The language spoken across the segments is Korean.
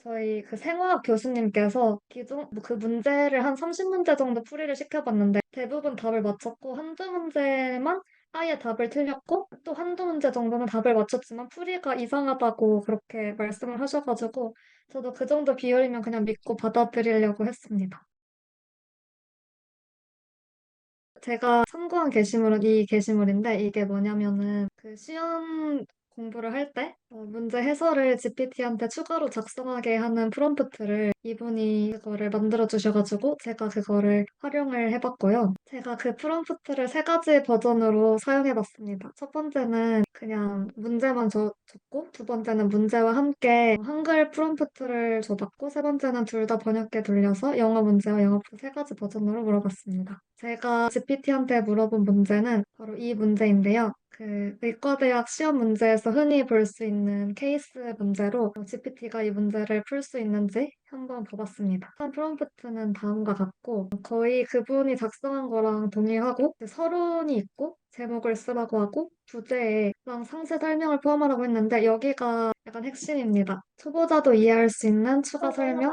저희 그 생화학 교수님께서 기존 그 문제를 한 30문제 정도 풀이를 시켜봤는데 대부분 답을 맞췄고 한두 문제만 아예 답을 틀렸고 또 한두 문제 정도는 답을 맞췄지만 풀이가 이상하다고 그렇게 말씀을 하셔가지고 저도 그 정도 비율이면 그냥 믿고 받아들이려고 했습니다. 제가 참고한 게시물은 이 게시물인데 이게 뭐냐면은 그 시험 공부를 할 때 문제 해설을 GPT한테 추가로 작성하게 하는 프롬프트를 이분이 그거를 만들어 주셔가지고 제가 그거를 활용을 해봤고요. 제가 그 프롬프트를 세 가지 버전으로 사용해봤습니다. 첫 번째는 그냥 문제만 줬고 두 번째는 문제와 함께 한글 프롬프트를 줘봤고 세 번째는 둘 다 번역기 돌려서 영어 문제와 영어표 세 가지 버전으로 물어봤습니다. 제가 GPT한테 물어본 문제는 바로 이 문제인데요. 그 의과대학 시험 문제에서 흔히 볼 수 있는 케이스 문제로 GPT가 이 문제를 풀 수 있는지 한번 봐봤습니다. 한 프롬프트는 다음과 같고 거의 그분이 작성한 거랑 동일하고 서론이 있고 제목을 쓰라고 하고 주제랑 상세 설명을 포함하라고 했는데 여기가 약간 핵심입니다. 초보자도 이해할 수 있는 추가 설명,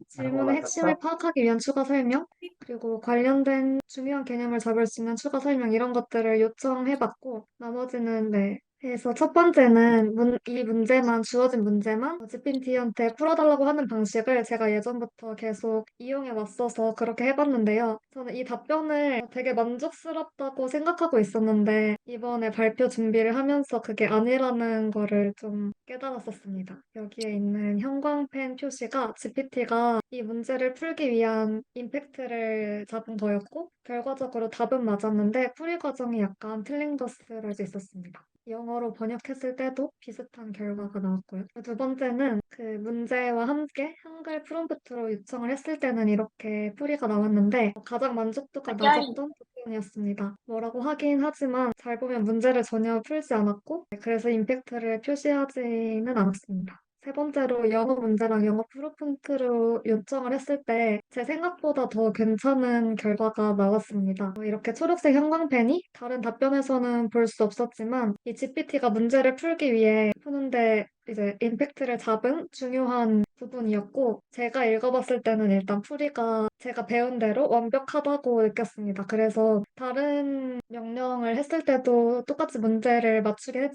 질문의 핵심을 파악하기 위한 추가 설명, 그리고 관련된 중요한 개념을 잡을 수 있는 추가 설명 이런 것들을 요청해봤고 나머지는 네. 그래서 첫 번째는 이 문제만 주어진 문제만 GPT한테 풀어달라고 하는 방식을 제가 예전부터 계속 이용해 왔어서 그렇게 해봤는데요. 저는 이 답변을 되게 만족스럽다고 생각하고 있었는데 이번에 발표 준비를 하면서 그게 아니라는 거를 좀 깨달았었습니다. 여기에 있는 형광펜 표시가 GPT가 이 문제를 풀기 위한 임팩트를 잡은 거였고 결과적으로 답은 맞았는데 풀이 과정이 약간 틀린 것을 알 수 있었습니다. 영어로 번역했을 때도 비슷한 결과가 나왔고요. 두 번째는 그 문제와 함께 한글 프롬프트로 요청을 했을 때는 이렇게 풀이가 나왔는데 가장 만족도가 낮았던 부분이었습니다. 뭐라고 하긴 하지만 잘 보면 문제를 전혀 풀지 않았고 그래서 임팩트를 표시하지는 않았습니다. 세 번째로 영어 문제랑 영어 프롬프트로 요청을 했을 때 제 생각보다 더 괜찮은 결과가 나왔습니다. 이렇게 초록색 형광펜이 다른 답변에서는 볼 수 없었지만 이 GPT가 문제를 풀기 위해 푸는데 이제 임팩트를 잡은 중요한 부분이었고 제가 읽어봤을 때는 일단 풀이가 제가 배운 대로 완벽하다고 느꼈습니다. 그래서 다른 명령을 했을 때도 똑같이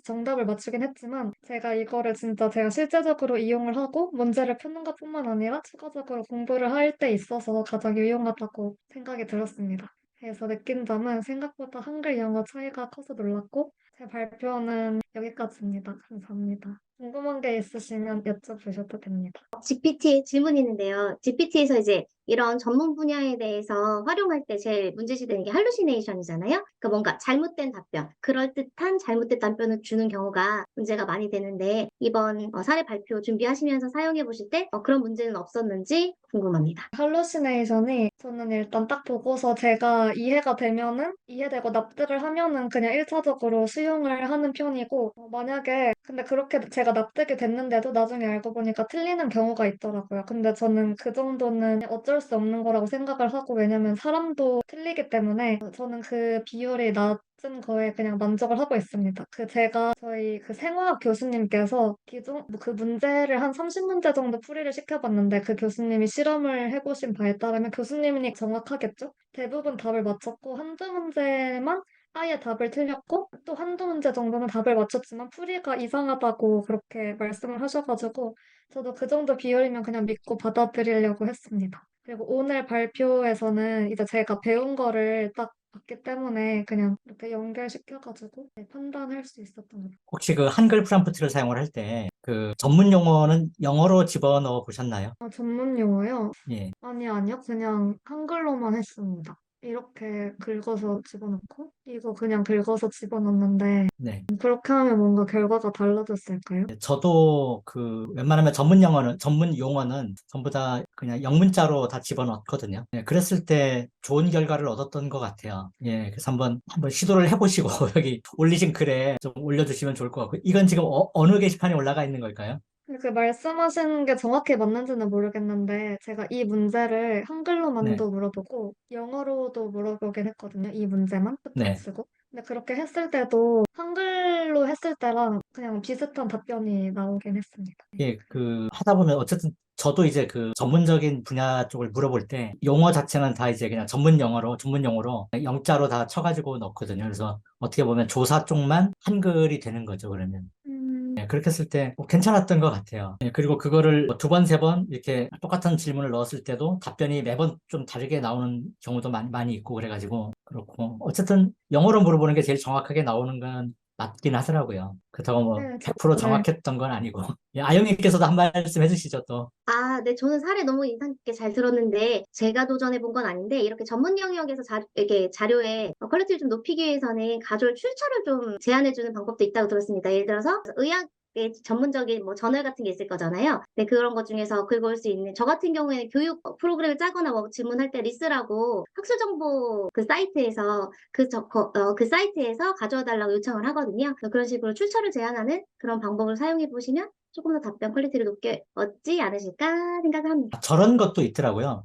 정답을 맞추긴 했지만 제가 이거를 진짜 제가 실제적으로 이용을 하고 문제를 푸는 것뿐만 아니라 추가적으로 공부를 할 때 있어서 가장 유용하다고 생각이 들었습니다. 그래서 느낀 점은 생각보다 한글 영어 차이가 커서 놀랐고 제 발표는 여기까지입니다. 감사합니다. 궁금한 게 있으시면 여쭤보셔도 됩니다. GPT 질문이 있는데요. GPT에서 이제 이런 전문 분야에 대해서 활용할 때 제일 문제시되는 게 할루시네이션이잖아요. 그러니까 뭔가 잘못된 답변, 그럴듯한 잘못된 답변을 주는 경우가 문제가 많이 되는데 이번 사례 발표 준비하시면서 사용해 보실 때 그런 문제는 없었는지 궁금합니다. 할루시네이션이 저는 일단 딱 보고서 제가 이해되고 납득을 하면은 그냥 1차적으로 수용을 하는 편이고 만약에 근데 그렇게 제가 납득이 됐는데도 나중에 알고 보니까 틀리는 경우가 있더라고요. 근데 저는 그 정도는 어쩔 수 없는 거라고 생각을 하고 왜냐면 사람도 틀리기 때문에 저는 그 비율이 낮은 거에 그냥 만족을 하고 있습니다. 저희 그 생화학 교수님께서 기존 그 문제를 한 30문제 정도 풀이를 시켜봤는데 그 교수님이 실험을 해보신 바에 따르면 교수님이 정확하겠죠? 대부분 답을 맞췄고 한두 문제만 아예 답을 틀렸고 또 한두 문제 정도는 답을 맞췄지만 풀이가 이상하다고 그렇게 말씀을 하셔가지고 저도 그 정도 비율이면 그냥 믿고 받아들이려고 했습니다. 그리고 오늘 발표에서는 이제 제가 배운 거를 딱 봤기 때문에 그냥 이렇게 연결시켜가지고 네, 판단할 수 있었던 것 같아요. 혹시 그 한글 프롬프트를 사용을 할 때 그 전문 용어는 영어로 집어넣어 보셨나요? 전문 용어요? 예. 아니요. 그냥 한글로만 했습니다. 이렇게 긁어서 집어넣고, 이거 그냥 긁어서 집어넣는데, 네. 그렇게 하면 뭔가 결과가 달라졌을까요? 저도 그 웬만하면 전문 용어는 전부 다 그냥 영문자로 다 집어넣거든요. 예, 그랬을 때 좋은 결과를 얻었던 것 같아요. 예, 그래서 한번 시도를 해보시고 여기 올리신 글에 좀 올려주시면 좋을 것 같고, 이건 지금 어느 게시판에 올라가 있는 걸까요? 그 말씀하시는 게 정확히 맞는지는 모르겠는데, 제가 이 문제를 네, 한글로만도 물어보고, 영어로도 물어보긴 했거든요. 이 문제만 네. 붙여치고. 근데 그렇게 했을 때도 한글로 했을 때랑 그냥 비슷한 답변이 나오긴 했습니다. 예, 하다 보면 어쨌든 저도 이제 전문적인 분야 쪽을 물어볼 때 용어 자체는 다 이제 그냥 전문 용어로 영자로 다 쳐가지고 넣거든요. 그래서 어떻게 보면 조사 쪽만 한글이 되는 거죠, 그러면. 예, 그렇게 했을 때 괜찮았던 것 같아요. 예, 그리고 그거를 두 번, 세 번 이렇게 똑같은 질문을 넣었을 때도 답변이 매번 좀 다르게 나오는 경우도 많이 있고 그래가지고 그렇고 어쨌든 영어로 물어보는 게 제일 정확하게 나오는 건 맞긴 하더라고요. 그렇다고 뭐 네, 100% 네. 정확했던 건 아니고. 예, 아영님께서도 한 말씀 해주시죠, 또. 아, 네, 저는 사례 너무 인상 깊게 잘 들었는데, 제가 도전해 본 건 아닌데, 이렇게 전문 영역에서 이렇게 자료의 퀄리티를 좀 높이기 위해서는 가져올 출처를 좀 제한해주는 방법도 있다고 들었습니다. 예를 들어서, 의학의 전문적인 뭐 저널 같은 게 있을 거잖아요. 네, 그런 것 중에서 긁어올 수 있는, 저 같은 경우에는 교육 프로그램을 짜거나 뭐 질문할 때 리스라고 학술정보 그 사이트에서, 그 사이트에서 가져와 달라고 요청을 하거든요. 그런 식으로 출처를 제한하는 그런 방법을 사용해 보시면 조금 더 답변 퀄리티를 높게 얻지 않으실까 생각을 합니다. 저런 것도 있더라고요.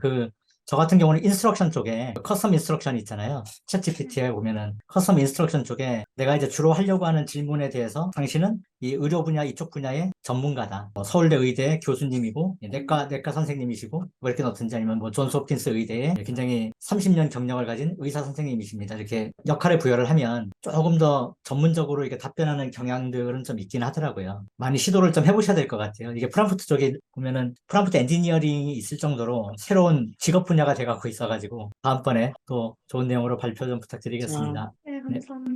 저 같은 경우는 인스트럭션 쪽에 커스텀 인스트럭션 있잖아요. 챗GPT에 보면은 커스텀 인스트럭션 쪽에 내가 이제 주로 하려고 하는 질문에 대해서 당신은 이 의료 분야 이쪽 분야의 전문가다. 서울대 의대 교수님이고 내과 선생님이시고 뭐 이렇게 넣든지 아니면 뭐 존스 홉킨스 의대에 굉장히 30년 경력을 가진 의사 선생님이십니다. 이렇게 역할을 부여를 하면 조금 더 전문적으로 이렇게 답변하는 경향들은 좀 있긴 하더라고요. 많이 시도를 좀 해보셔야 될 것 같아요. 이게 프롬프트 쪽에 보면은 프롬프트 엔지니어링이 있을 정도로 새로운 직업 분야가 돼가고 있어가지고 다음번에 또 좋은 내용으로 발표 좀 부탁드리겠습니다. 네, 네. 감사합니다.